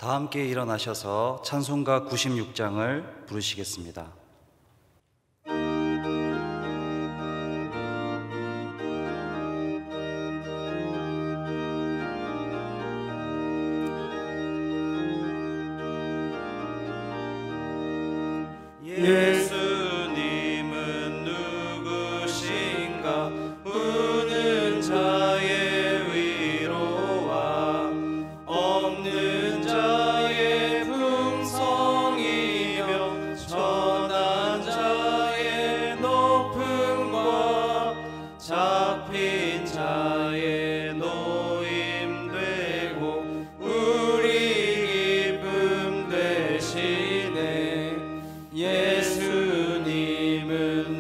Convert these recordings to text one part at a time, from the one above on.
다 함께 일어나셔서 찬송가 96장을 부르시겠습니다. 예수님은 누구신가? 우는 자의 위로와 없는 자의 풍성이며 천한 자의 높음과 잡힌 자의 노임되고 우리 기쁨 되시네. 예수님은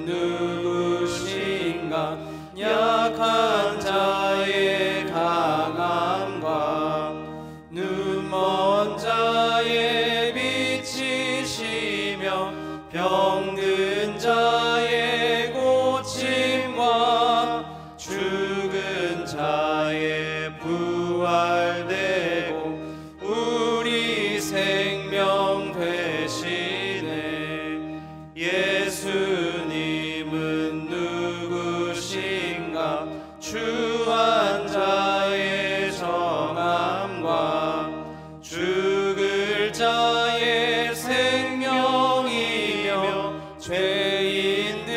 누구신가? 약한 자의 강함과 눈먼 자의 빛이시며 병든 자의 고침과 죽은 자의 부활되고 우리 생명 되시네. 예수님은 누구신가? 추한 자의 정함과 죽을 자의 생명이며 죄인들의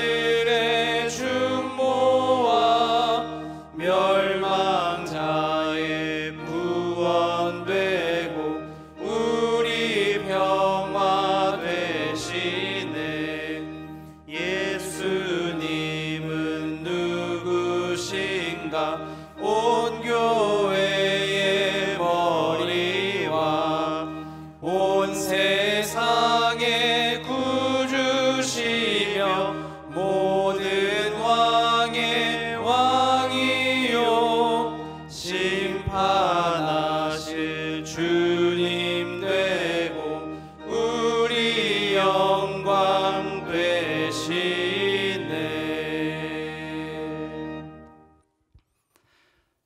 중보와 멸망자의 구원되고 우리 평화 되시네. 예수님은 누구신가? 온 교회의 머리와 온 세상의 구주시며 모든 왕의 왕이요 심판하실 주님 되고 우리 영광 되시네.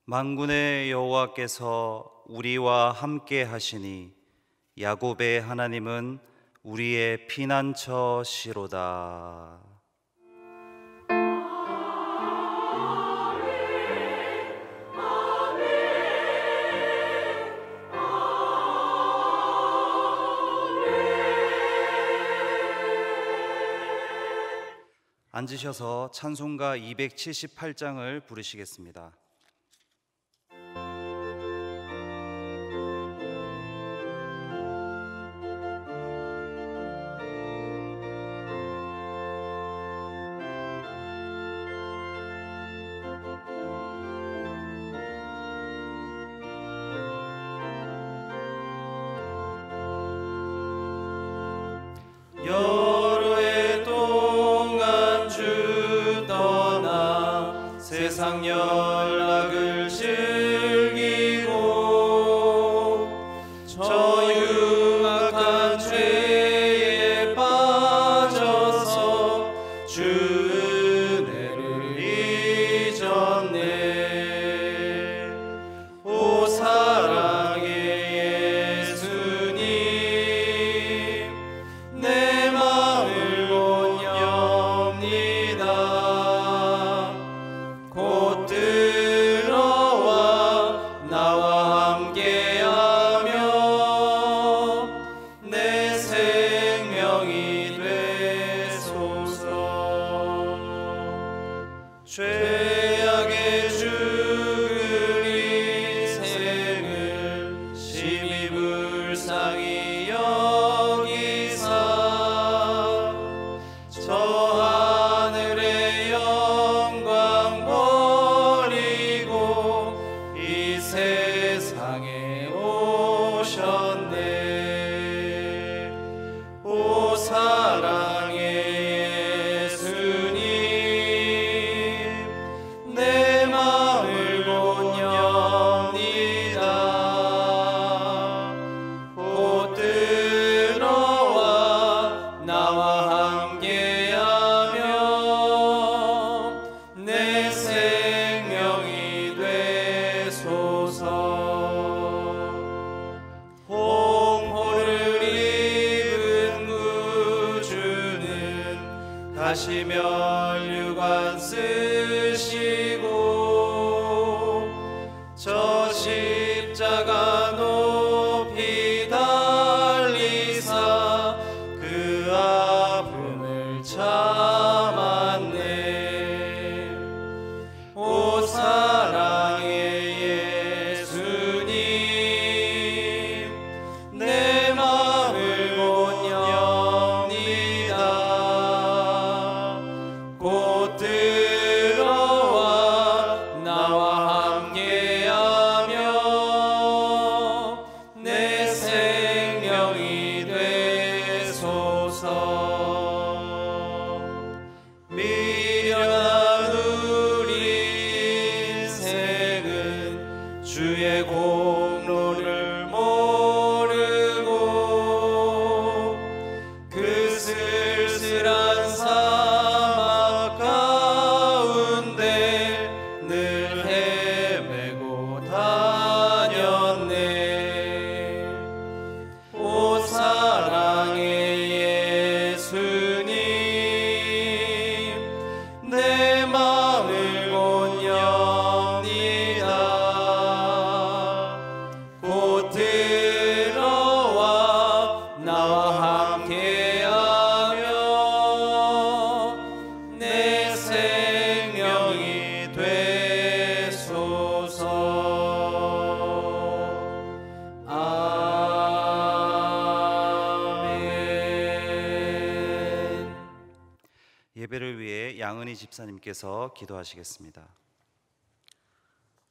만군의 여호와께서 우리와 함께 하시니 야곱의 하나님은 우리의 피난처시로다. 앉으셔서 찬송가 278장을 부르시겠습니다. 여러 해 동안 주 떠나 세상 연락을 즐기고 저 흉악한 죄에 빠져서 주 은혜를 잊었네. 오 사랑의 예수님, 내 마음을 못 엽니다. 곧 들어와 나와 함께하며 내 생명이 되소서. 죄악의 죽을 인생을 심히 불쌍히 여기사 저 하늘의 영광 버리고 이 세상에 오셨네. 오 사랑의 예수님, 내 마음을 못 엽니다. 곧 들어와 나와 함께하며 내 생명이 되소서. 오 다시 면류관 쓰시고 저 십자가 높이 달리사 그 아픔을 참았네. 오 사랑의 예수님, 내 마음을 못 엽니다. 곧 들어와 나와 함께하며 내 생명이 되소서. 미련한 우리 인생은 주의 공로를 모르고 그 쓸쓸한 사막 가운데 늘 헤매고 다녔네. 오 사랑의 예수님, 내 마음을 못 엽니다. 곧 들어와 나와 함께하며 내 생명이 되소서. 아멘. 예배를 위해 양은희 집사님께서 기도하시겠습니다.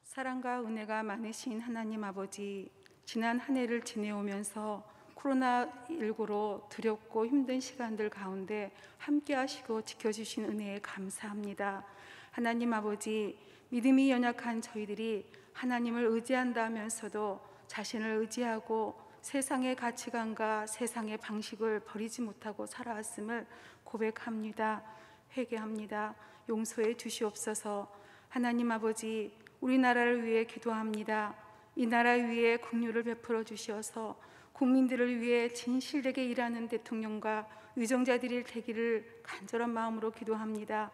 사랑과 은혜가 많으신 하나님 아버지, 지난 한 해를 지내오면서 코로나19로 두렵고 힘든 시간들 가운데 함께 하시고 지켜주신 은혜에 감사합니다. 하나님 아버지, 믿음이 연약한 저희들이 하나님을 의지한다 하면서도 자신을 의지하고 세상의 가치관과 세상의 방식을 버리지 못하고 살아왔음을 고백합니다. 회개합니다. 용서해 주시옵소서. 하나님 아버지, 우리나라를 위해 기도합니다. 이 나라 위에 긍휼을 베풀어 주시어서 국민들을 위해 진실되게 일하는 대통령과 위정자들이 되기를 간절한 마음으로 기도합니다.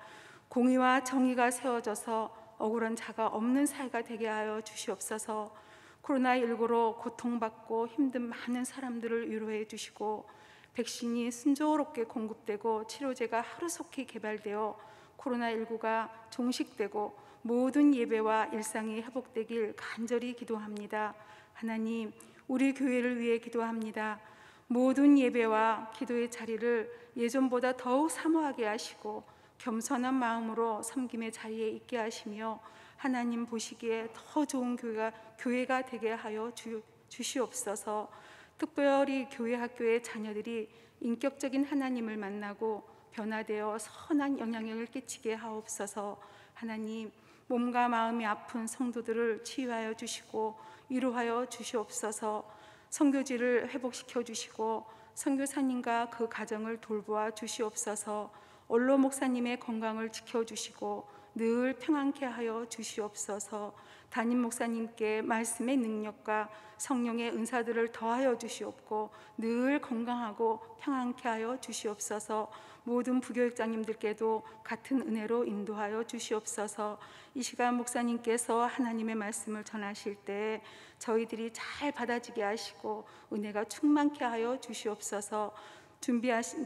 공의와 정의가 세워져서 억울한 자가 없는 사회가 되게 하여 주시옵소서. 코로나19로 고통받고 힘든 많은 사람들을 위로해 주시고 백신이 순조롭게 공급되고 치료제가 하루속히 개발되어 코로나19가 종식되고 모든 예배와 일상이 회복되길 간절히 기도합니다. 하나님, 우리 교회를 위해 기도합니다. 모든 예배와 기도의 자리를 예전보다 더욱 사모하게 하시고 겸손한 마음으로 섬김의 자리에 있게 하시며 하나님 보시기에 더 좋은 교회가 되게 하여 주시옵소서. 특별히 교회 학교의 자녀들이 인격적인 하나님을 만나고 변화되어 선한 영향력을 끼치게 하옵소서. 하나님, 몸과 마음이 아픈 성도들을 치유하여 주시고 위로하여 주시옵소서. 선교지를 회복시켜 주시고 선교사님과 그 가정을 돌보아 주시옵소서. 원로 목사님의 건강을 지켜주시고 늘 평안케 하여 주시옵소서. 담임 목사님께 말씀의 능력과 성령의 은사들을 더하여 주시옵고 늘 건강하고 평안케 하여 주시옵소서. 모든 부교육장님들께도 같은 은혜로 인도하여 주시옵소서. 이 시간 목사님께서 하나님의 말씀을 전하실 때 저희들이 잘 받아지게 하시고 은혜가 충만케 하여 주시옵소서.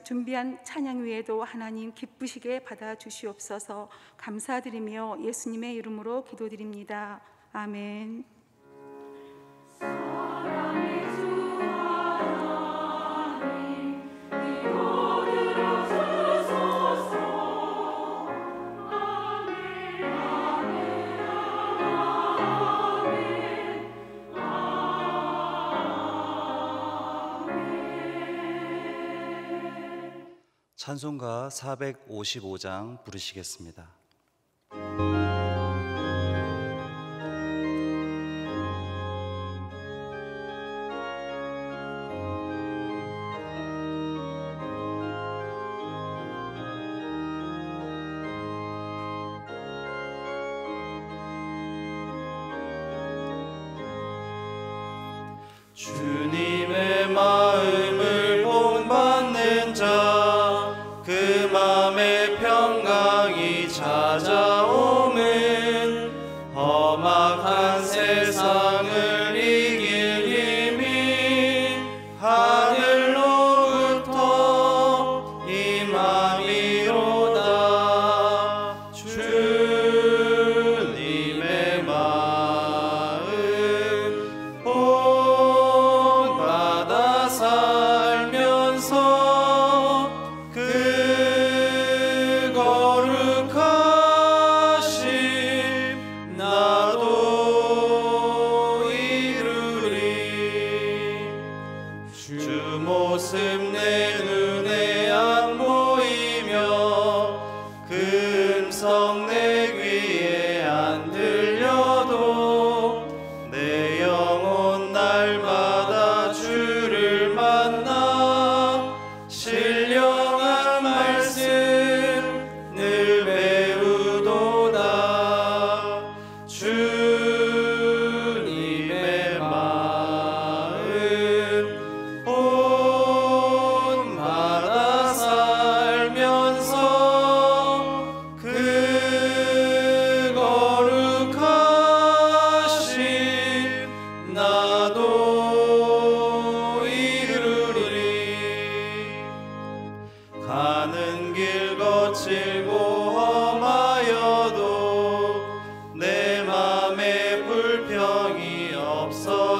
준비한 찬양 위에도 하나님 기쁘시게 받아 주시옵소서. 감사드리며 예수님의 이름으로 기도드립니다. 아멘. 찬송가 455장 부르시겠습니다. 주님의 마음을 본받는 자, 그 맘에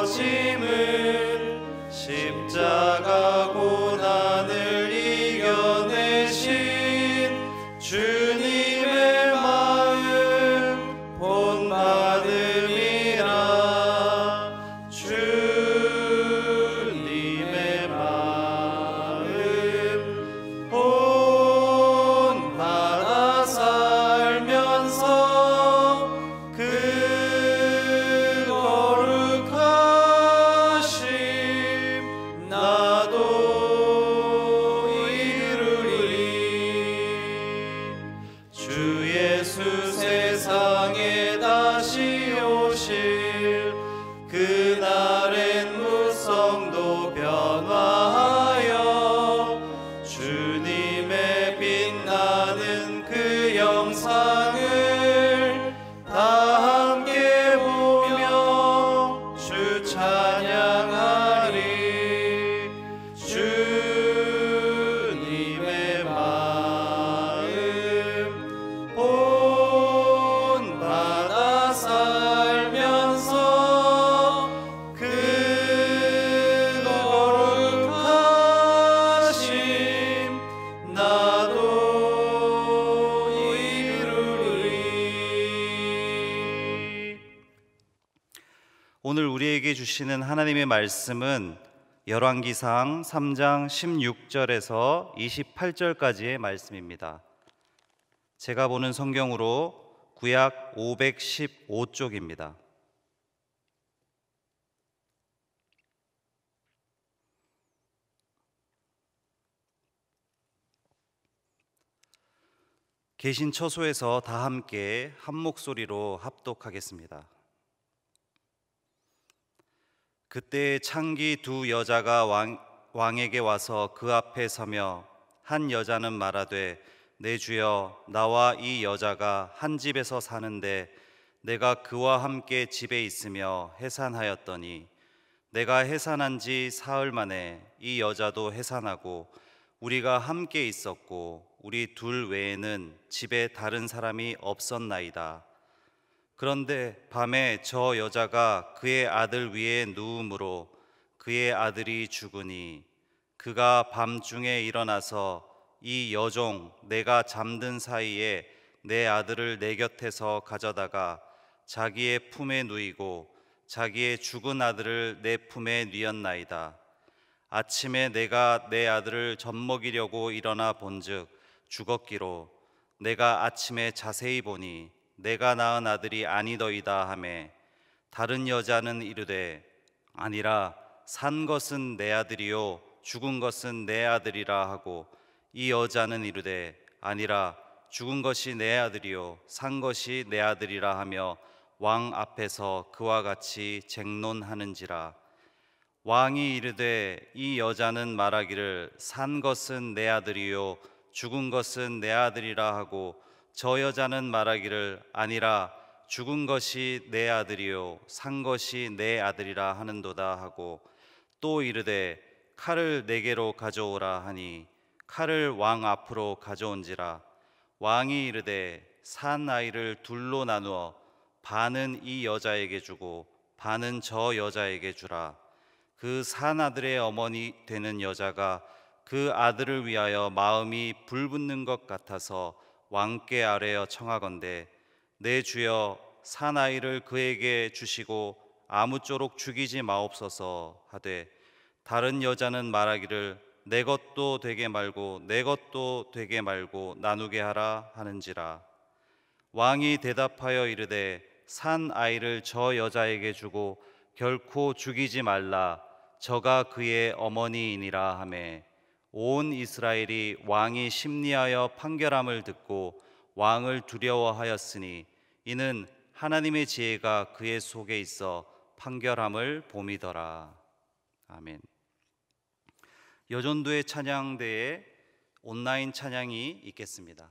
부러짐을 십자가 고난을 이겨내신 주님의 마음 본받음이라. 주님의 마음 본받아 살면서 그 거룩하심 나도 이루리. 주 예수 세상에 다시 오실 그날엔 무성도 변화하여 주님의 빛나는 그 영상을 다 함께 보며 주 찬양하리. 주님의 마음 본받아 살면서 그 거룩하심 나도 이루리. 오늘 우리에게 주시는 하나님의 말씀은 열왕기상 3장 16절에서 28절까지의 말씀입니다. 제가 보는 성경으로 구약 515쪽입니다. 계신 처소에서 다 함께 한 목소리로 합독하겠습니다. 그때 창기 두 여자가 왕에게 와서 그 앞에 서며 한 여자는 말하되 내 주여, 나와 이 여자가 한 집에서 사는데 내가 그와 함께 집에 있으며 해산하였더니 내가 해산한 지 사흘 만에 이 여자도 해산하고 우리가 함께 있었고 우리 둘 외에는 집에 다른 사람이 없었나이다. 그런데 밤에 저 여자가 그의 아들 위에 누움으로 그의 아들이 죽으니 그가 밤중에 일어나서 이 여종 내가 잠든 사이에 내 아들을 내 곁에서 가져다가 자기의 품에 누이고 자기의 죽은 아들을 내 품에 뉘었나이다. 아침에 내가 내 아들을 젖먹이려고 일어나 본즉 죽었기로 내가 아침에 자세히 보니 내가 낳은 아들이 아니더이다 하매 다른 여자는 이르되 아니라 산 것은 내 아들이요 죽은 것은 내 아들이라 하고 이 여자는 이르되 아니라 죽은 것이 내 아들이요 산 것이 내 아들이라 하며 왕 앞에서 그와 같이 쟁론하는지라. 왕이 이르되 이 여자는 말하기를 산 것은 내 아들이요 죽은 것은 내 아들이라 하고 저 여자는 말하기를 아니라 죽은 것이 내 아들이요 산 것이 내 아들이라 하는도다 하고 또 이르되 칼을 내게로 가져오라 하니 칼을 왕 앞으로 가져온지라. 왕이 이르되 산 아이를 둘로 나누어 반은 이 여자에게 주고 반은 저 여자에게 주라. 그 산 아들의 어머니 되는 여자가 그 아들을 위하여 마음이 불붙는 것 같아서 왕께 아뢰어 청하건대 내 주여 산 아이를 그에게 주시고 아무쪼록 죽이지 마옵소서 하되 다른 여자는 말하기를 내 것도 되게 말고 내 것도 되게 말고 나누게 하라 하는지라. 왕이 대답하여 이르되 산 아이를 저 여자에게 주고 결코 죽이지 말라. 저가 그의 어머니이니라 하매 온 이스라엘이 왕이 심리하여 판결함을 듣고 왕을 두려워하였으니 이는 하나님의 지혜가 그의 속에 있어 판결함을 봄이더라. 아멘. 여전도의 찬양대에 온라인 찬양이 있겠습니다.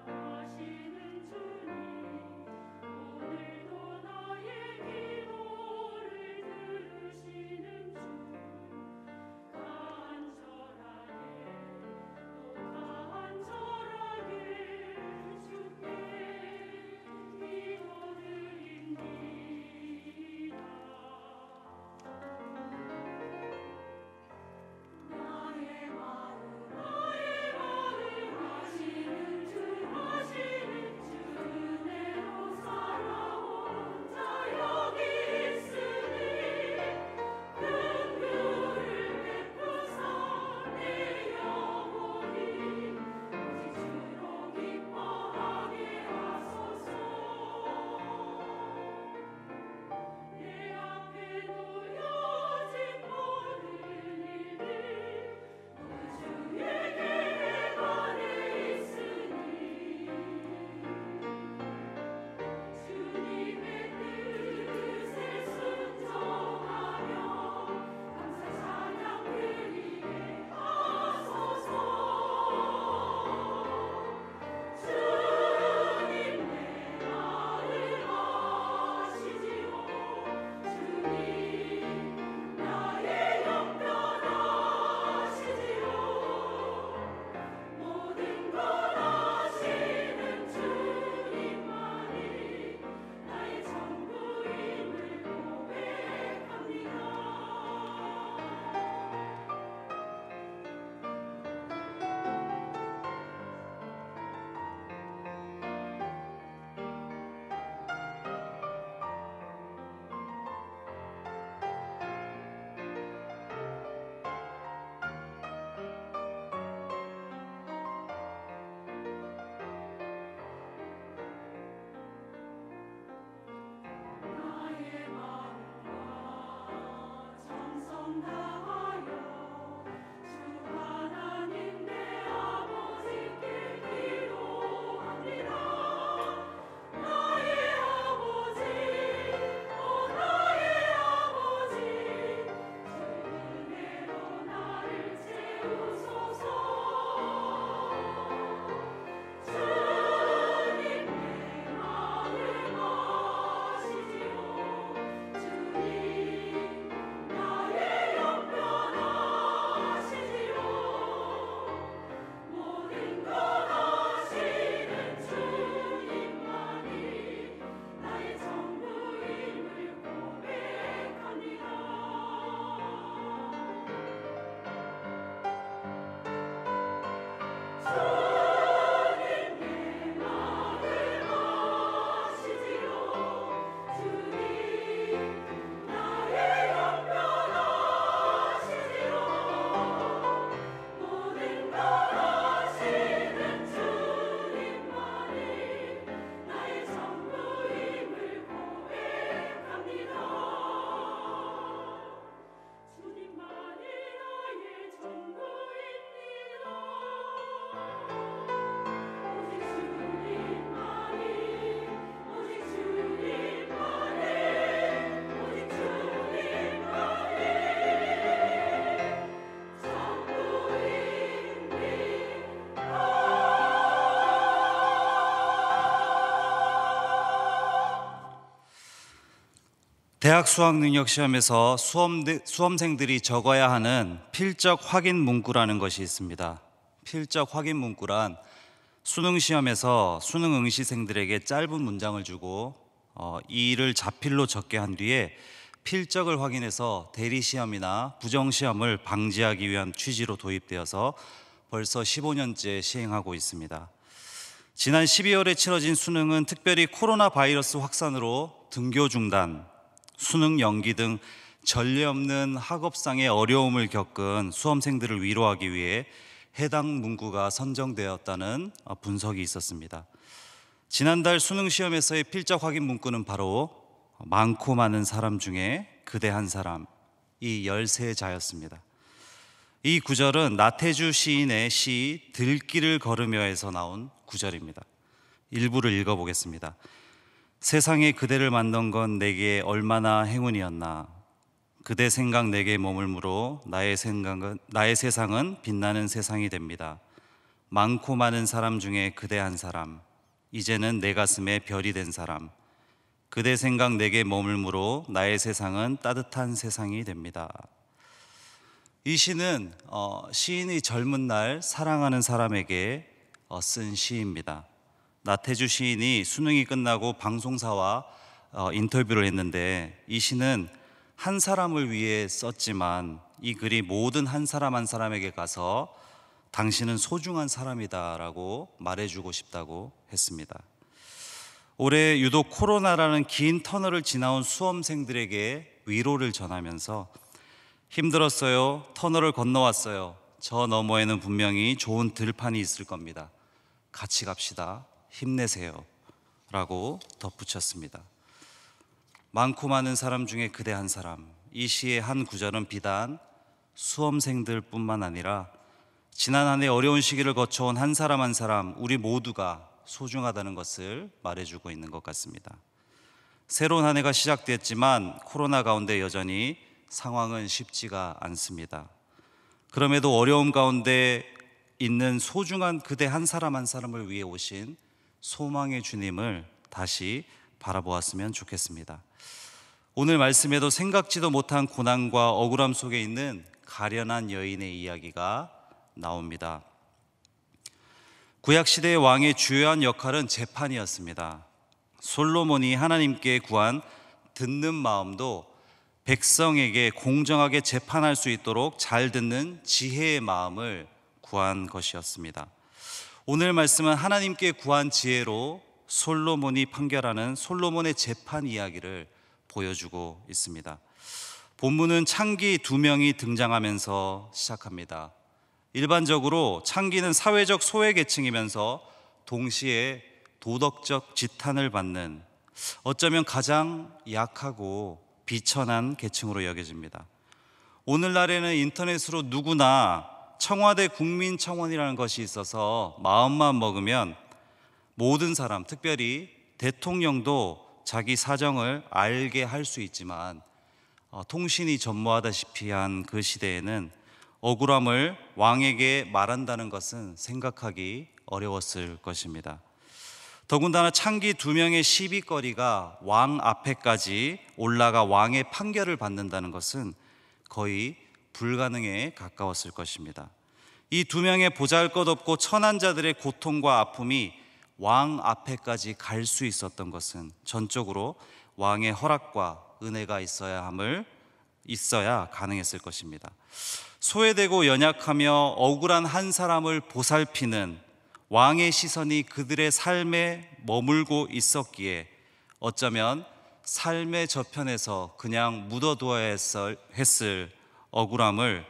하시는 주님 대학 수학 능력 시험에서 수험생들이 적어야 하는 필적 확인 문구라는 것이 있습니다. 필적 확인 문구란 수능 시험에서 수능 응시생들에게 짧은 문장을 주고 이 일을 자필로 적게 한 뒤에 필적을 확인해서 대리 시험이나 부정 시험을 방지하기 위한 취지로 도입되어서 벌써 15년째 시행하고 있습니다. 지난 12월에 치러진 수능은 특별히 코로나 바이러스 확산으로 등교 중단, 수능 연기 등 전례 없는 학업상의 어려움을 겪은 수험생들을 위로하기 위해 해당 문구가 선정되었다는 분석이 있었습니다. 지난달 수능 시험에서의 필적 확인 문구는 바로 많고 많은 사람 중에 그대 한 사람, 이 13자였습니다. 이 구절은 나태주 시인의 시 들길을 걸으며에서 나온 구절입니다. 일부를 읽어보겠습니다. 세상에 그대를 만난 건 내게 얼마나 행운이었나. 그대 생각 내게 머물므로 나의 세상은 빛나는 세상이 됩니다. 많고 많은 사람 중에 그대 한 사람, 이제는 내 가슴에 별이 된 사람. 그대 생각 내게 머물므로 나의 세상은 따뜻한 세상이 됩니다. 이 시는 시인의 젊은 날 사랑하는 사람에게 쓴 시입니다. 나태주 시인이 수능이 끝나고 방송사와 인터뷰를 했는데 이 시는 한 사람을 위해 썼지만 이 글이 모든 한 사람 한 사람에게 가서 당신은 소중한 사람이다라고 말해주고 싶다고 했습니다. 올해 유독 코로나라는 긴 터널을 지나온 수험생들에게 위로를 전하면서 힘들었어요. 터널을 건너왔어요. 저 너머에는 분명히 좋은 들판이 있을 겁니다. 같이 갑시다. 힘내세요. 라고 덧붙였습니다. 많고 많은 사람 중에 그대 한 사람. 이 시의 한 구절은 비단 수험생들 뿐만 아니라 지난 한 해 어려운 시기를 거쳐온 한 사람 한 사람, 우리 모두가 소중하다는 것을 말해주고 있는 것 같습니다. 새로운 한 해가 시작됐지만 코로나 가운데 여전히 상황은 쉽지가 않습니다. 그럼에도 어려움 가운데 있는 소중한 그대 한 사람 한 사람을 위해 오신 소망의 주님을 다시 바라보았으면 좋겠습니다. 오늘 말씀에도 생각지도 못한 고난과 억울함 속에 있는 가련한 여인의 이야기가 나옵니다. 구약시대의 왕의 주요한 역할은 재판이었습니다. 솔로몬이 하나님께 구한 듣는 마음도 백성에게 공정하게 재판할 수 있도록 잘 듣는 지혜의 마음을 구한 것이었습니다. 오늘 말씀은 하나님께 구한 지혜로 솔로몬이 판결하는 솔로몬의 재판 이야기를 보여주고 있습니다. 본문은 창기 2명이 등장하면서 시작합니다. 일반적으로 창기는 사회적 소외계층이면서 동시에 도덕적 지탄을 받는 어쩌면 가장 약하고 비천한 계층으로 여겨집니다. 오늘날에는 인터넷으로 누구나 청와대 국민청원이라는 것이 있어서 마음만 먹으면 모든 사람, 특별히 대통령도 자기 사정을 알게 할 수 있지만 통신이 전무하다시피 한 그 시대에는 억울함을 왕에게 말한다는 것은 생각하기 어려웠을 것입니다. 더군다나 창기 2명의 시비거리가 왕 앞에까지 올라가 왕의 판결을 받는다는 것은 거의 불가능에 가까웠을 것입니다. 이 2명의 보잘것없고 천한 자들의 고통과 아픔이 왕 앞에까지 갈 수 있었던 것은 전적으로 왕의 허락과 은혜가 있어야 가능했을 것입니다. 소외되고 연약하며 억울한 한 사람을 보살피는 왕의 시선이 그들의 삶에 머물고 있었기에 어쩌면 삶의 저편에서 그냥 묻어두어야 했을 억울함이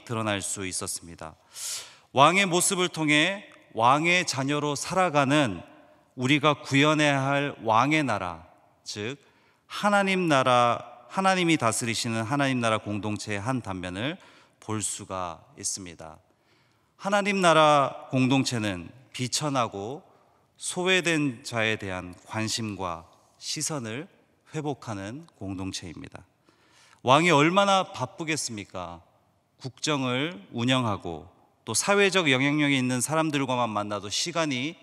드러날 수 있었습니다. 왕의 모습을 통해 왕의 자녀로 살아가는 우리가 구현해야 할 왕의 나라, 즉 하나님이 다스리시는 하나님 나라 공동체의 한 단면을 볼 수가 있습니다. 하나님 나라 공동체는 비천하고 소외된 자에 대한 관심과 시선을 회복하는 공동체입니다. 왕이 얼마나 바쁘겠습니까? 국정을 운영하고 또 사회적 영향력이 있는 사람들과만 만나도 시간이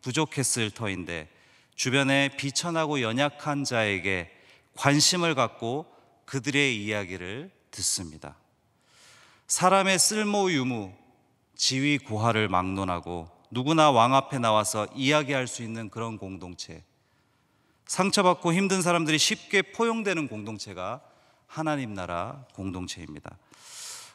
부족했을 터인데 주변에 비천하고 연약한 자에게 관심을 갖고 그들의 이야기를 듣습니다. 사람의 쓸모 유무, 지위 고하를 막론하고 누구나 왕 앞에 나와서 이야기할 수 있는 그런 공동체, 상처받고 힘든 사람들이 쉽게 포용되는 공동체가 하나님 나라 공동체입니다.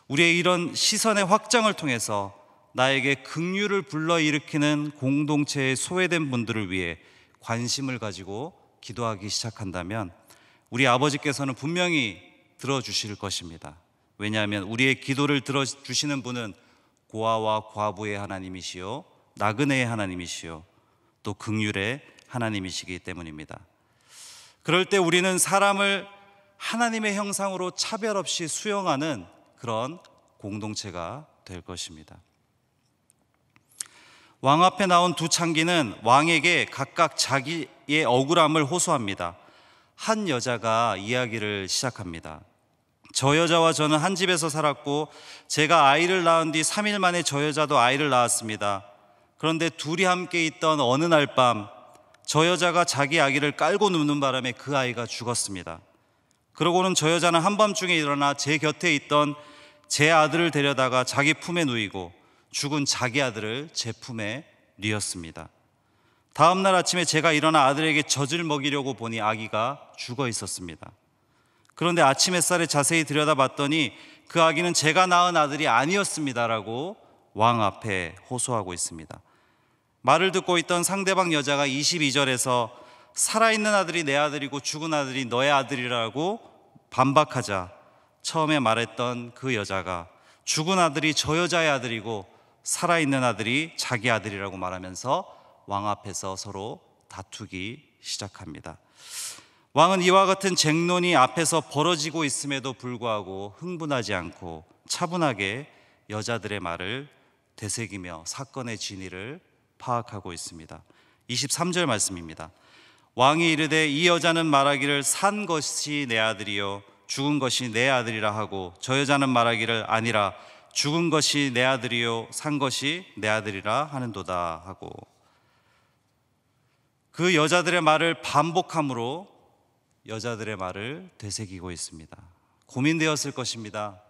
우리의 이런 시선의 확장을 통해서 나에게 긍휼을 불러일으키는 공동체에 소외된 분들을 위해 관심을 가지고 기도하기 시작한다면 우리 아버지께서는 분명히 들어주실 것입니다. 왜냐하면 우리의 기도를 들어주시는 분은 고아와 과부의 하나님이시요 나그네의 하나님이시요 또 긍휼의 하나님이시기 때문입니다. 그럴 때 우리는 사람을 하나님의 형상으로 차별 없이 수용하는 그런 공동체가 될 것입니다. 왕 앞에 나온 두 창기는 왕에게 각각 자기의 억울함을 호소합니다. 한 여자가 이야기를 시작합니다. 저 여자와 저는 한 집에서 살았고 제가 아이를 낳은 뒤 3일 만에 저 여자도 아이를 낳았습니다. 그런데 둘이 함께 있던 어느 날 밤 저 여자가 자기 아기를 깔고 눕는 바람에 그 아이가 죽었습니다. 그러고는 저 여자는 한밤중에 일어나 제 곁에 있던 제 아들을 데려다가 자기 품에 누이고 죽은 자기 아들을 제 품에 뉘었습니다. 다음 날 아침에 제가 일어나 아들에게 젖을 먹이려고 보니 아기가 죽어 있었습니다. 그런데 아침 햇살에 자세히 들여다봤더니 그 아기는 제가 낳은 아들이 아니었습니다라고 왕 앞에 호소하고 있습니다. 말을 듣고 있던 상대방 여자가 22절에서 살아있는 아들이 내 아들이고 죽은 아들이 너의 아들이라고 반박하자 처음에 말했던 그 여자가 죽은 아들이 저 여자의 아들이고 살아있는 아들이 자기 아들이라고 말하면서 왕 앞에서 서로 다투기 시작합니다. 왕은 이와 같은 쟁론이 앞에서 벌어지고 있음에도 불구하고 흥분하지 않고 차분하게 여자들의 말을 되새기며 사건의 진위를 파악하고 있습니다. 23절 말씀입니다. 왕이 이르되 이 여자는 말하기를 산 것이 내 아들이요 죽은 것이 내 아들이라 하고 저 여자는 말하기를 아니라 죽은 것이 내 아들이요 산 것이 내 아들이라 하는도다 하고 그 여자들의 말을 반복함으로 여자들의 말을 되새기고 있습니다. 고민되었을 것입니다.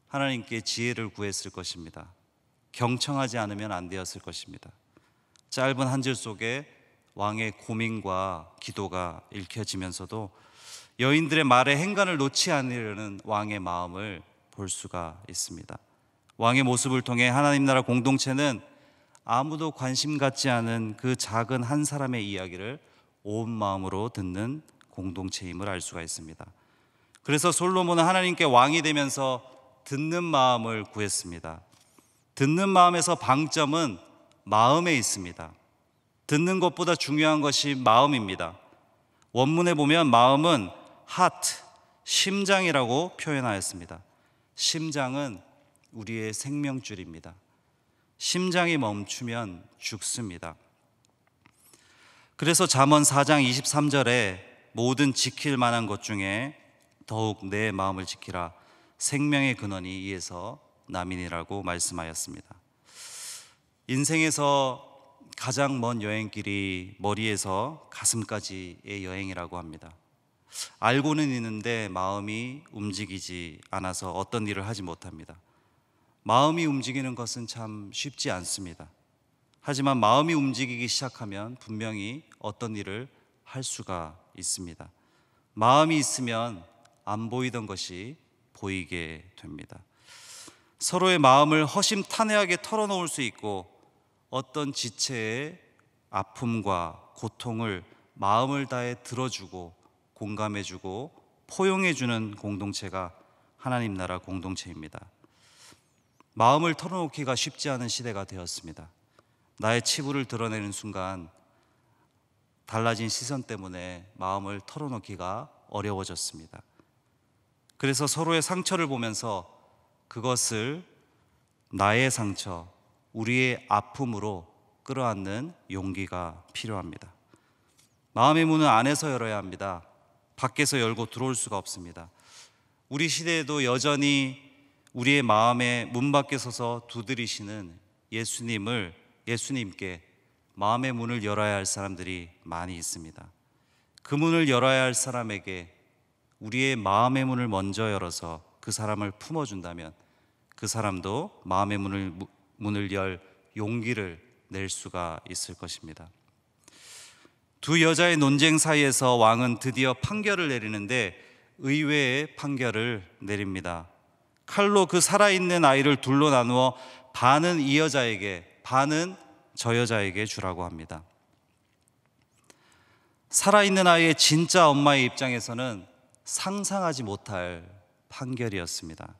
하나님께 지혜를 구했을 것입니다. 경청하지 않으면 안 되었을 것입니다. 짧은 한 줄 속에 왕의 고민과 기도가 읽혀지면서도 여인들의 말에 행간을 놓지 않으려는 왕의 마음을 볼 수가 있습니다. 왕의 모습을 통해 하나님 나라 공동체는 아무도 관심 갖지 않은 그 작은 한 사람의 이야기를 온 마음으로 듣는 공동체임을 알 수가 있습니다. 그래서 솔로몬은 하나님께 왕이 되면서 듣는 마음을 구했습니다. 듣는 마음에서 방점은 마음에 있습니다. 듣는 것보다 중요한 것이 마음입니다. 원문에 보면 마음은 heart, 심장이라고 표현하였습니다. 심장은 우리의 생명줄입니다. 심장이 멈추면 죽습니다. 그래서 잠언 4장 23절에 모든 지킬 만한 것 중에 더욱 내 마음을 지키라 생명의 근원이 이에서 남이니라고 말씀하였습니다. 인생에서 가장 먼 여행길이 머리에서 가슴까지의 여행이라고 합니다. 알고는 있는데 마음이 움직이지 않아서 어떤 일을 하지 못합니다. 마음이 움직이는 것은 참 쉽지 않습니다. 하지만 마음이 움직이기 시작하면 분명히 어떤 일을 할 수가 있습니다. 마음이 있으면 안 보이던 것이 보이게 됩니다. 서로의 마음을 허심탄회하게 털어놓을 수 있고 어떤 지체의 아픔과 고통을 마음을 다해 들어주고 공감해주고 포용해주는 공동체가 하나님 나라 공동체입니다. 마음을 털어놓기가 쉽지 않은 시대가 되었습니다. 나의 치부를 드러내는 순간 달라진 시선 때문에 마음을 털어놓기가 어려워졌습니다. 그래서 서로의 상처를 보면서 그것을 나의 상처, 우리의 아픔으로 끌어안는 용기가 필요합니다. 마음의 문은 안에서 열어야 합니다. 밖에서 열고 들어올 수가 없습니다. 우리 시대에도 여전히 우리의 마음의 문 밖에 서서 두드리시는 예수님께 마음의 문을 열어야 할 사람들이 많이 있습니다. 그 문을 열어야 할 사람에게 우리의 마음의 문을 먼저 열어서 그 사람을 품어준다면 그 사람도 마음의 문을 열 용기를 낼 수가 있을 것입니다. 두 여자의 논쟁 사이에서 왕은 드디어 판결을 내리는데 의외의 판결을 내립니다. 칼로 그 살아있는 아이를 둘로 나누어 반은 이 여자에게, 반은 저 여자에게 주라고 합니다. 살아있는 아이의 진짜 엄마의 입장에서는 상상하지 못할 판결이었습니다.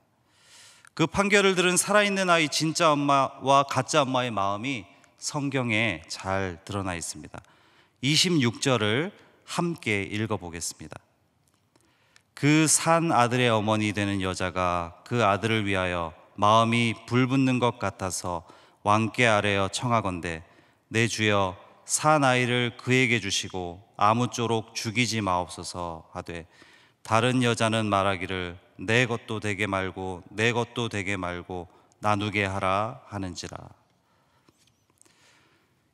그 판결을 들은 살아있는 아이 진짜 엄마와 가짜 엄마의 마음이 성경에 잘 드러나 있습니다. 26절을 함께 읽어보겠습니다. 그 산 아들의 어머니 되는 여자가 그 아들을 위하여 마음이 불붙는 것 같아서 왕께 아뢰어 청하건대 내 주여 산 아이를 그에게 주시고 아무쪼록 죽이지 마옵소서 하되 다른 여자는 말하기를 내 것도 되게 말고 내 것도 되게 말고 나누게 하라 하는지라.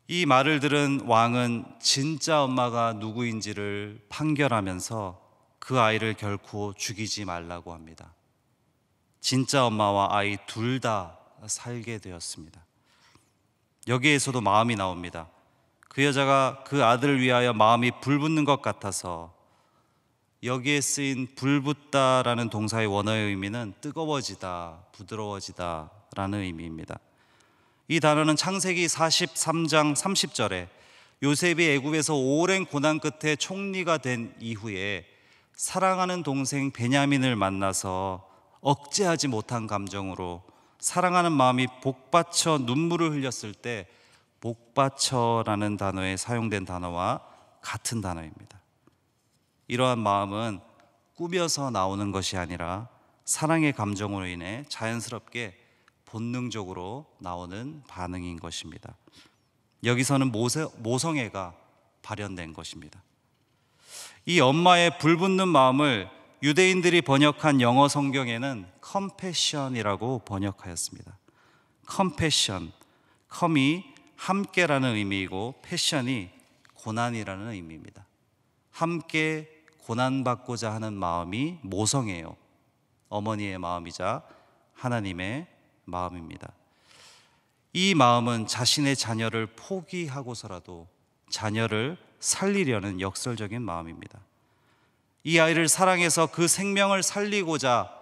이 말을 들은 왕은 진짜 엄마가 누구인지를 판결하면서 그 아이를 결코 죽이지 말라고 합니다. 진짜 엄마와 아이 둘 다 살게 되었습니다. 여기에서도 마음이 나옵니다. 그 여자가 그 아들을 위하여 마음이 불붙는 것 같아서, 여기에 쓰인 불붙다라는 동사의 원어의 의미는 뜨거워지다, 부드러워지다 라는 의미입니다. 이 단어는 창세기 43장 30절에 요셉이 애굽에서 오랜 고난 끝에 총리가 된 이후에 사랑하는 동생 베냐민을 만나서 억제하지 못한 감정으로 사랑하는 마음이 복받쳐 눈물을 흘렸을 때 복받쳐라는 단어에 사용된 단어와 같은 단어입니다. 이러한 마음은 꾸며서 나오는 것이 아니라 사랑의 감정으로 인해 자연스럽게 본능적으로 나오는 반응인 것입니다. 여기서는 모성애가 발현된 것입니다. 이 엄마의 불붙는 마음을 유대인들이 번역한 영어 성경에는 컴패션이라고 번역하였습니다. 컴패션, 컴이 함께라는 의미이고 패션이 고난이라는 의미입니다. 함께 고난받고자 하는 마음이 모성애요, 어머니의 마음이자 하나님의 마음입니다. 이 마음은 자신의 자녀를 포기하고서라도 자녀를 살리려는 역설적인 마음입니다. 이 아이를 사랑해서 그 생명을 살리고자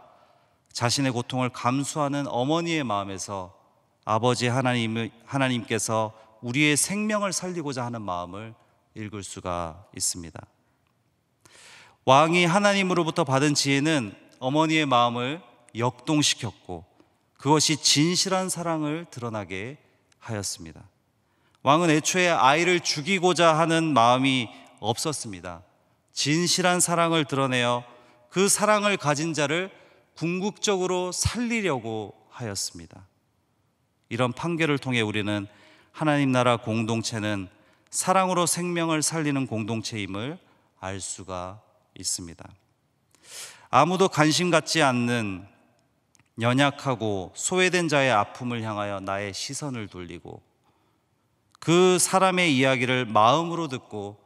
자신의 고통을 감수하는 어머니의 마음에서 아버지 하나님께서 우리의 생명을 살리고자 하는 마음을 읽을 수가 있습니다. 왕이 하나님으로부터 받은 지혜는 어머니의 마음을 역동시켰고 그것이 진실한 사랑을 드러나게 하였습니다. 왕은 애초에 아이를 죽이고자 하는 마음이 없었습니다. 진실한 사랑을 드러내어 그 사랑을 가진 자를 궁극적으로 살리려고 하였습니다. 이런 판결을 통해 우리는 하나님 나라 공동체는 사랑으로 생명을 살리는 공동체임을 알 수가 있습니다. 아무도 관심 갖지 않는 연약하고 소외된 자의 아픔을 향하여 나의 시선을 돌리고 그 사람의 이야기를 마음으로 듣고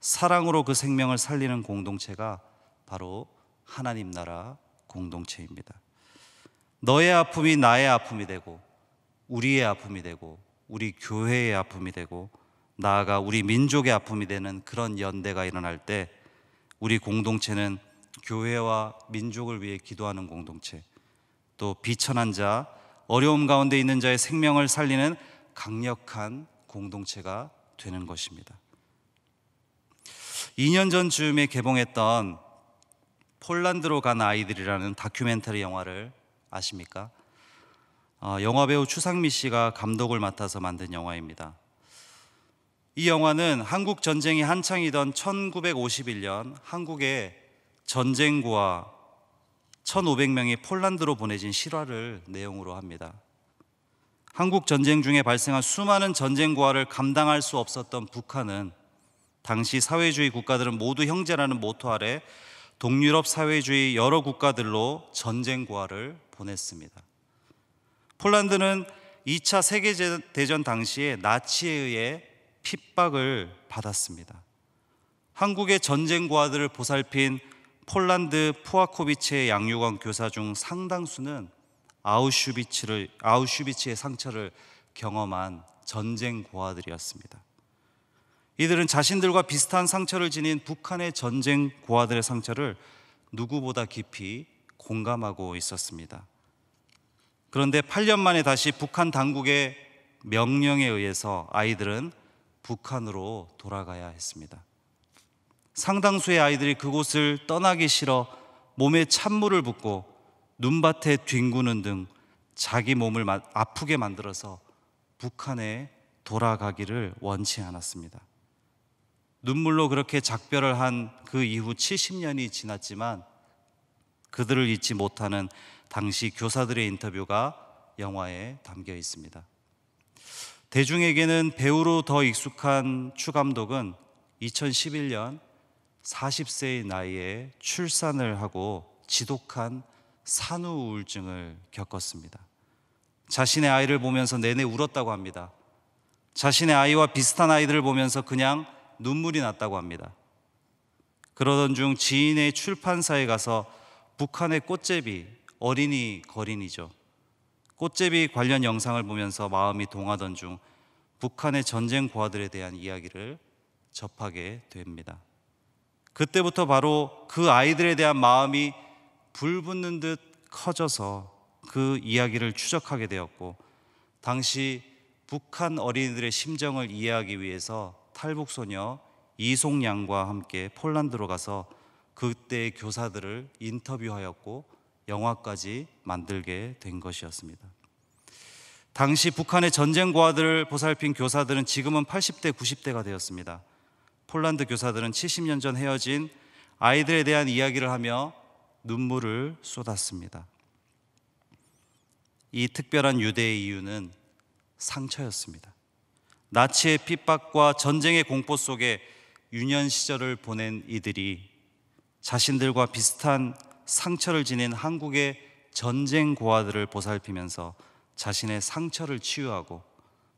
사랑으로 그 생명을 살리는 공동체가 바로 하나님 나라 공동체입니다. 너의 아픔이 나의 아픔이 되고 우리의 아픔이 되고 우리 교회의 아픔이 되고 나아가 우리 민족의 아픔이 되는 그런 연대가 일어날 때 우리 공동체는 교회와 민족을 위해 기도하는 공동체, 또 비천한 자, 어려움 가운데 있는 자의 생명을 살리는 강력한 공동체가 되는 것입니다. 2년 전쯤에 개봉했던 폴란드로 간 아이들이라는 다큐멘터리 영화를 아십니까? 영화배우 추상미 씨가 감독을 맡아서 만든 영화입니다. 이 영화는 한국 전쟁이 한창이던 1951년 한국의 전쟁고아 1,500명이 폴란드로 보내진 실화를 내용으로 합니다. 한국 전쟁 중에 발생한 수많은 전쟁고아를 감당할 수 없었던 북한은 당시 사회주의 국가들은 모두 형제라는 모토 아래 동유럽 사회주의 여러 국가들로 전쟁고아를 보냈습니다. 폴란드는 2차 세계대전 당시에 나치에 의해 핍박을 받았습니다. 한국의 전쟁고아들을 보살핀 폴란드 푸아코비체의 양육원 교사 중 상당수는 아우슈비츠의 상처를 경험한 전쟁 고아들이었습니다. 이들은 자신들과 비슷한 상처를 지닌 북한의 전쟁 고아들의 상처를 누구보다 깊이 공감하고 있었습니다. 그런데 8년 만에 다시 북한 당국의 명령에 의해서 아이들은 북한으로 돌아가야 했습니다. 상당수의 아이들이 그곳을 떠나기 싫어 몸에 찬물을 붓고 눈밭에 뒹구는 등 자기 몸을 아프게 만들어서 북한에 돌아가기를 원치 않았습니다. 눈물로 그렇게 작별을 한 그 이후 70년이 지났지만 그들을 잊지 못하는 당시 교사들의 인터뷰가 영화에 담겨 있습니다. 대중에게는 배우로 더 익숙한 추 감독은 2011년 40세의 나이에 출산을 하고 지독한 산후 우울증을 겪었습니다. 자신의 아이를 보면서 내내 울었다고 합니다. 자신의 아이와 비슷한 아이들을 보면서 그냥 눈물이 났다고 합니다. 그러던 중 지인의 출판사에 가서 북한의 꽃제비, 어린이 거린이죠. 꽃제비 관련 영상을 보면서 마음이 동하던 중 북한의 전쟁 고아들에 대한 이야기를 접하게 됩니다. 그때부터 바로 그 아이들에 대한 마음이 불붙는 듯 커져서 그 이야기를 추적하게 되었고, 당시 북한 어린이들의 심정을 이해하기 위해서 탈북소녀 이송양과 함께 폴란드로 가서 그때의 교사들을 인터뷰하였고 영화까지 만들게 된 것이었습니다. 당시 북한의 전쟁 고아들을 보살핀 교사들은 지금은 80대, 90대가 되었습니다. 폴란드 교사들은 70년 전 헤어진 아이들에 대한 이야기를 하며 눈물을 쏟았습니다. 이 특별한 유대의 이유는 상처였습니다. 나치의 핍박과 전쟁의 공포 속에 유년 시절을 보낸 이들이 자신들과 비슷한 상처를 지닌 한국의 전쟁 고아들을 보살피면서 자신의 상처를 치유하고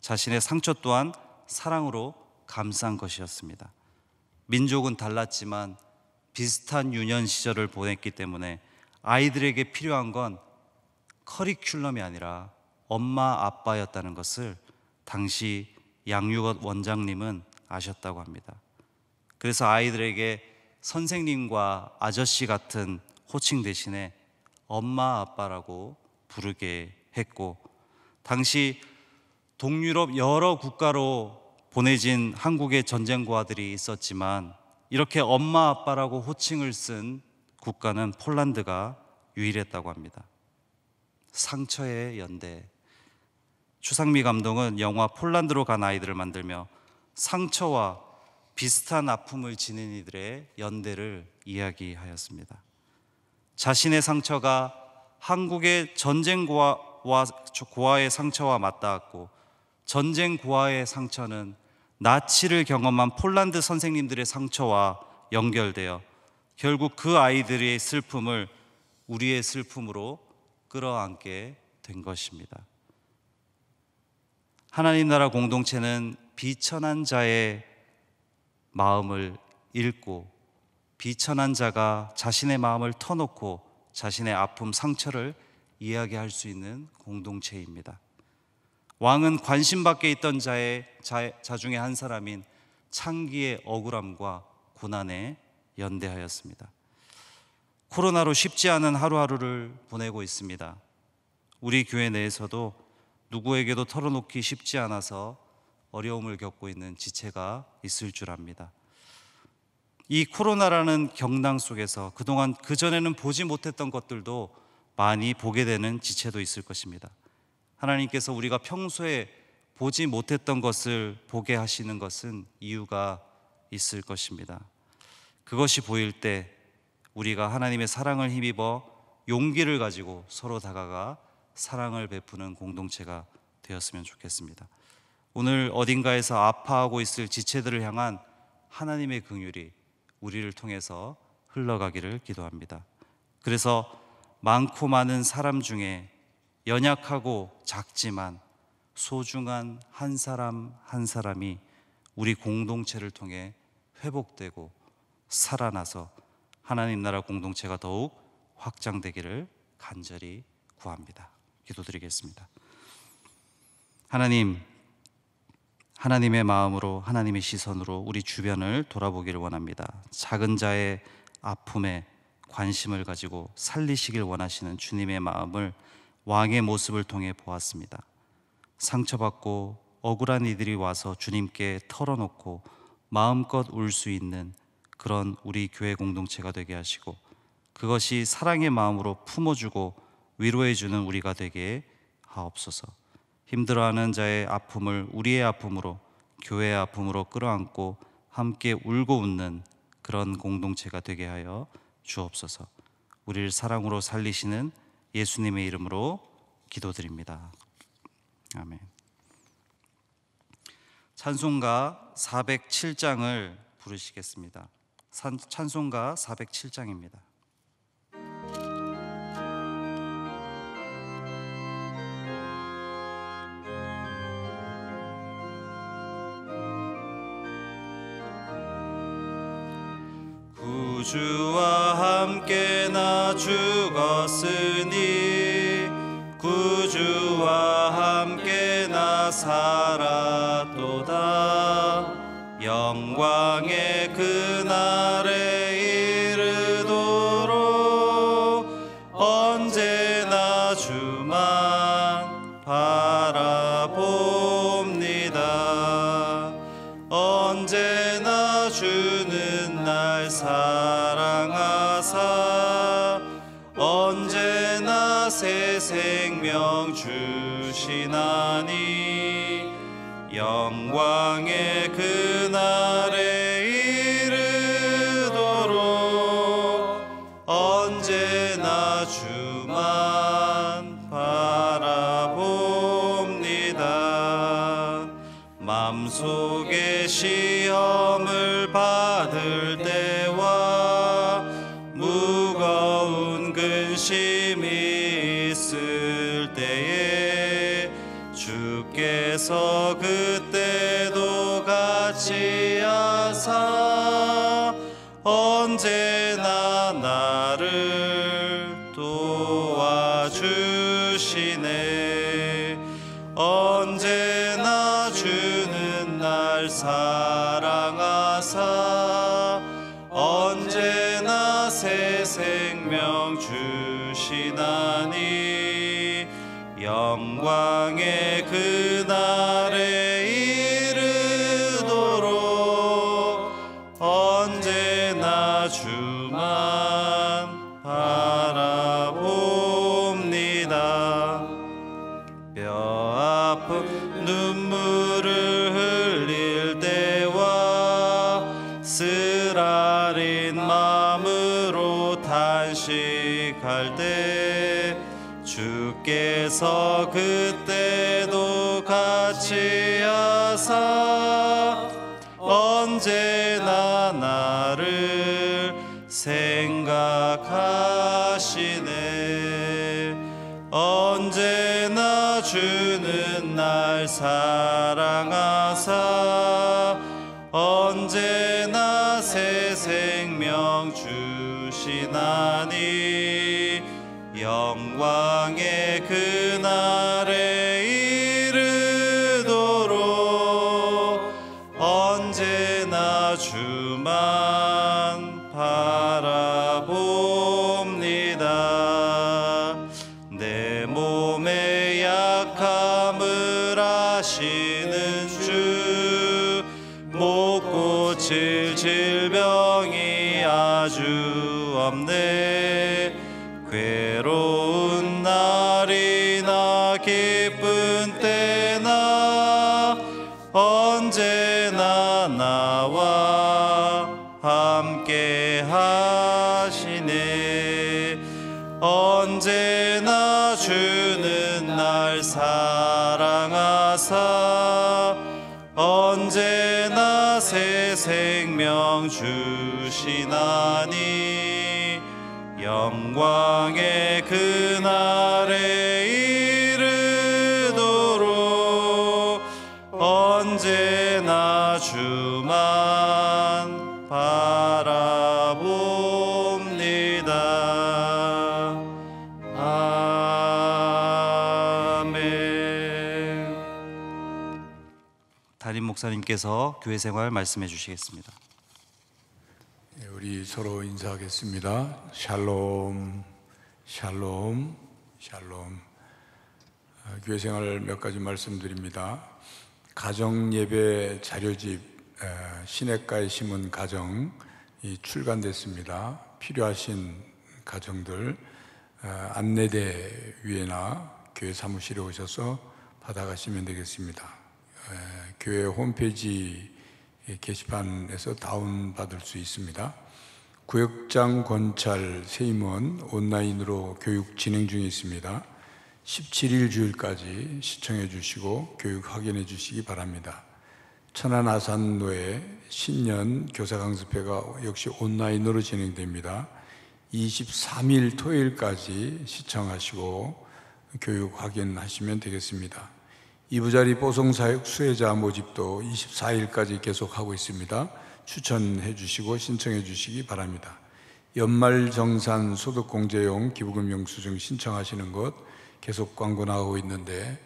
자신의 상처 또한 사랑으로 감싼 것이었습니다. 민족은 달랐지만 비슷한 유년 시절을 보냈기 때문에 아이들에게 필요한 건 커리큘럼이 아니라 엄마 아빠였다는 것을 당시 양육원 원장님은 아셨다고 합니다. 그래서 아이들에게 선생님과 아저씨 같은 호칭 대신에 엄마 아빠라고 부르게 했고, 당시 동유럽 여러 국가로 보내진 한국의 전쟁 고아들이 있었지만 이렇게 엄마 아빠라고 호칭을 쓴 국가는 폴란드가 유일했다고 합니다. 상처의 연대. 추상미 감독은 영화 폴란드로 간 아이들을 만들며 상처와 비슷한 아픔을 지닌 이들의 연대를 이야기하였습니다. 자신의 상처가 한국의 전쟁 고아의 상처와 맞닿았고, 전쟁 고아의 상처는 나치를 경험한 폴란드 선생님들의 상처와 연결되어 결국 그 아이들의 슬픔을 우리의 슬픔으로 끌어안게 된 것입니다. 하나님 나라 공동체는 비천한 자의 마음을 읽고 비천한 자가 자신의 마음을 터놓고 자신의 아픔, 상처를 이야기할 수 있는 공동체입니다. 왕은 관심 밖에 있던 자 중에 한 사람인 창기의 억울함과 고난에 연대하였습니다. 코로나로 쉽지 않은 하루하루를 보내고 있습니다. 우리 교회 내에서도 누구에게도 털어놓기 쉽지 않아서 어려움을 겪고 있는 지체가 있을 줄 압니다. 이 코로나라는 경랑 속에서 그동안 그전에는 보지 못했던 것들도 많이 보게 되는 지체도 있을 것입니다. 하나님께서 우리가 평소에 보지 못했던 것을 보게 하시는 것은 이유가 있을 것입니다. 그것이 보일 때 우리가 하나님의 사랑을 힘입어 용기를 가지고 서로 다가가 사랑을 베푸는 공동체가 되었으면 좋겠습니다. 오늘 어딘가에서 아파하고 있을 지체들을 향한 하나님의 긍휼이 우리를 통해서 흘러가기를 기도합니다. 그래서 많고 많은 사람 중에 연약하고 작지만 소중한 한 사람 한 사람이 우리 공동체를 통해 회복되고 살아나서 하나님 나라 공동체가 더욱 확장되기를 간절히 구합니다. 기도드리겠습니다. 하나님, 하나님의 마음으로, 하나님의 시선으로 우리 주변을 돌아보기를 원합니다. 작은 자의 아픔에 관심을 가지고 살리시길 원하시는 주님의 마음을 왕의 모습을 통해 보았습니다. 상처받고 억울한 이들이 와서 주님께 털어놓고 마음껏 울 수 있는 그런 우리 교회 공동체가 되게 하시고, 그것이 사랑의 마음으로 품어주고 위로해주는 우리가 되게 하옵소서. 힘들어하는 자의 아픔을 우리의 아픔으로, 교회의 아픔으로 끌어안고 함께 울고 웃는 그런 공동체가 되게 하여 주옵소서. 우리를 사랑으로 살리시는 예수님의 이름으로 기도드립니다. 아멘. 찬송가 407장을 부르시겠습니다. 찬송가 407장입니다. 구주와 함께 나 죽었으니 구주와 함께 나 살았도다. 영광의 그날에 이르도록 언제나 주만 바라봅니다. 언제나 주는 날 사랑하사 언제나 새 생명 주시나니 영광의 그날에 이르도록 언제나 주만 바라봅니다. 맘속에 시험을 받을 때와 무거운 근심이 있을 때에 주께서 그때도 같이 하사 언제나 나를 도와주시네. 언제나 주는 날 사랑하사 언제나 새 생명 주시나니 영광의 그날에 이르도록 언제나 주만 바라봅니다. 뼈 아픈 눈물을 흘릴 때와 쓰라린 마음으로 탄식할 때 주께서 그때도 같이 하사 언제나 나를 생각하시네. 언제나 주는 날 사랑하사 언제나 새 생명 주시나니 영광의 그날에 이르도록 언제나 주만 바라봅니다. 내 몸의 약함을 아시는 주, 못 고칠 질병이 아주 없네. 괴로운 날이나 기쁜 때나 언제나 나와 함께 하시네. 언제나 주는 날 사랑하사 언제나 새 생명 주시나니 영광의 그날에 이르도록 언제나 주만 바라봅니다. 목사님께서 교회 생활 말씀해 주시겠습니다. 우리 서로 인사하겠습니다. 샬롬, 샬롬, 샬롬. 교회 생활 몇 가지 말씀드립니다. 가정 예배 자료집 시냇가에 심은 가정이 출간됐습니다. 필요하신 가정들 안내대 위에나 교회 사무실에 오셔서 받아가시면 되겠습니다. 교회 홈페이지 게시판에서 다운받을 수 있습니다. 구역장 권찰 세임원 온라인으로 교육 진행 중에 있습니다. 17일 주일까지 시청해 주시고 교육 확인해 주시기 바랍니다. 천안아산노회 신년 교사 강습회가 역시 온라인으로 진행됩니다. 23일 토요일까지 시청하시고 교육 확인하시면 되겠습니다. 이부자리 보성사역 수혜자 모집도 24일까지 계속하고 있습니다. 추천해 주시고 신청해 주시기 바랍니다. 연말정산 소득공제용 기부금 영수증 신청하시는 것 계속 광고 나오고 있는데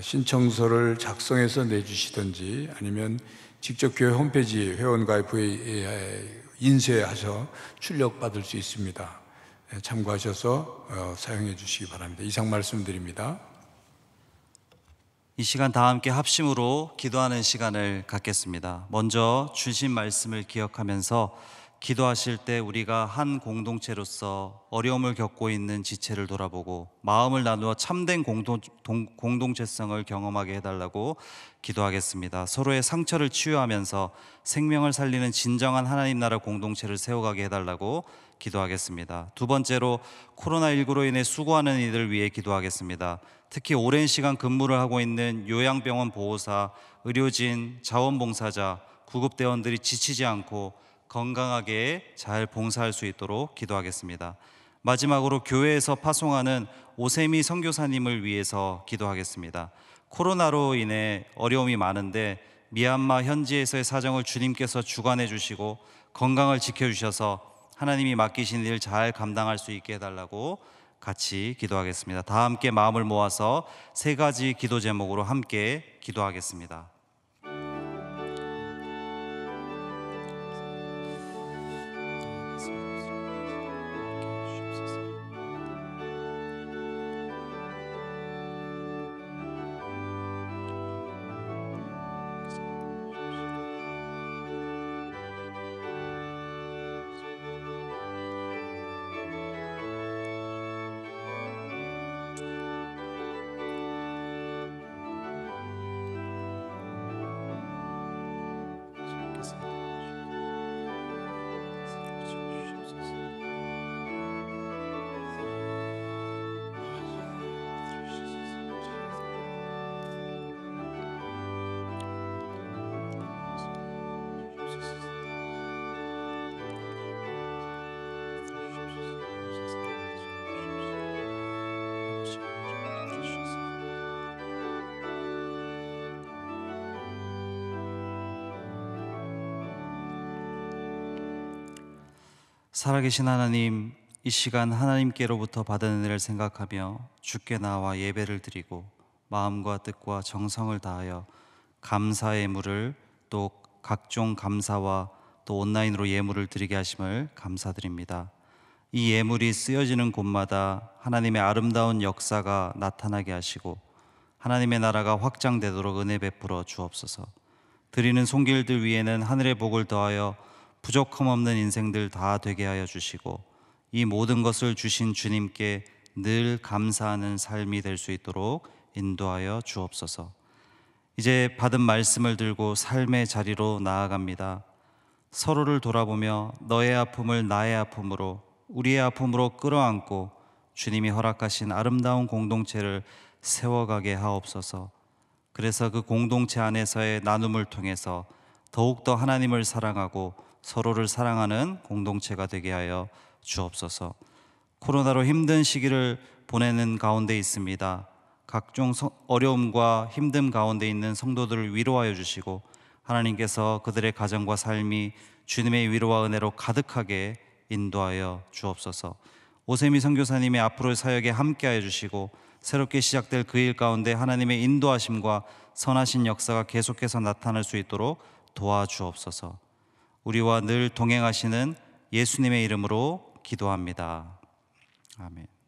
신청서를 작성해서 내주시든지 아니면 직접 교회 홈페이지 회원가입부에 인쇄하셔 출력받을 수 있습니다. 참고하셔서 사용해 주시기 바랍니다. 이상 말씀드립니다. 이 시간 다 함께 합심으로 기도하는 시간을 갖겠습니다. 먼저 주신 말씀을 기억하면서 기도하실 때 우리가 한 공동체로서 어려움을 겪고 있는 지체를 돌아보고 마음을 나누어 참된 공동체성을 경험하게 해달라고 기도하겠습니다. 서로의 상처를 치유하면서 생명을 살리는 진정한 하나님 나라 공동체를 세워가게 해달라고 기도하겠습니다. 두 번째로 코로나19로 인해 수고하는 이들을 위해 기도하겠습니다. 특히 오랜 시간 근무를 하고 있는 요양병원 보호사, 의료진, 자원봉사자, 구급대원들이 지치지 않고 건강하게 잘 봉사할 수 있도록 기도하겠습니다. 마지막으로 교회에서 파송하는 오세미 선교사님을 위해서 기도하겠습니다. 코로나로 인해 어려움이 많은데 미얀마 현지에서의 사정을 주님께서 주관해 주시고 건강을 지켜주셔서 하나님이 맡기신 일 잘 감당할 수 있게 해달라고 같이 기도하겠습니다. 다 함께 마음을 모아서 세 가지 기도 제목으로 함께 기도하겠습니다. 살아계신 하나님, 이 시간 하나님께로부터 받은 은혜를 생각하며 주께 나와 예배를 드리고 마음과 뜻과 정성을 다하여 감사의 예물을 또 각종 감사와 또 온라인으로 예물을 드리게 하심을 감사드립니다. 이 예물이 쓰여지는 곳마다 하나님의 아름다운 역사가 나타나게 하시고 하나님의 나라가 확장되도록 은혜 베풀어 주옵소서. 드리는 손길들 위에는 하늘의 복을 더하여 부족함 없는 인생들 다 되게 하여 주시고 이 모든 것을 주신 주님께 늘 감사하는 삶이 될 수 있도록 인도하여 주옵소서. 이제 받은 말씀을 들고 삶의 자리로 나아갑니다. 서로를 돌아보며 너의 아픔을 나의 아픔으로, 우리의 아픔으로 끌어안고 주님이 허락하신 아름다운 공동체를 세워가게 하옵소서. 그래서 그 공동체 안에서의 나눔을 통해서 더욱더 하나님을 사랑하고 서로를 사랑하는 공동체가 되게 하여 주옵소서. 코로나로 힘든 시기를 보내는 가운데 있습니다. 각종 어려움과 힘듦 가운데 있는 성도들을 위로하여 주시고 하나님께서 그들의 가정과 삶이 주님의 위로와 은혜로 가득하게 인도하여 주옵소서. 오세미 선교사님의 앞으로의 사역에 함께하여 주시고 새롭게 시작될 그 일 가운데 하나님의 인도하심과 선하신 역사가 계속해서 나타날 수 있도록 도와주옵소서. 우리와 늘 동행하시는 예수님의 이름으로 기도합니다. 아멘.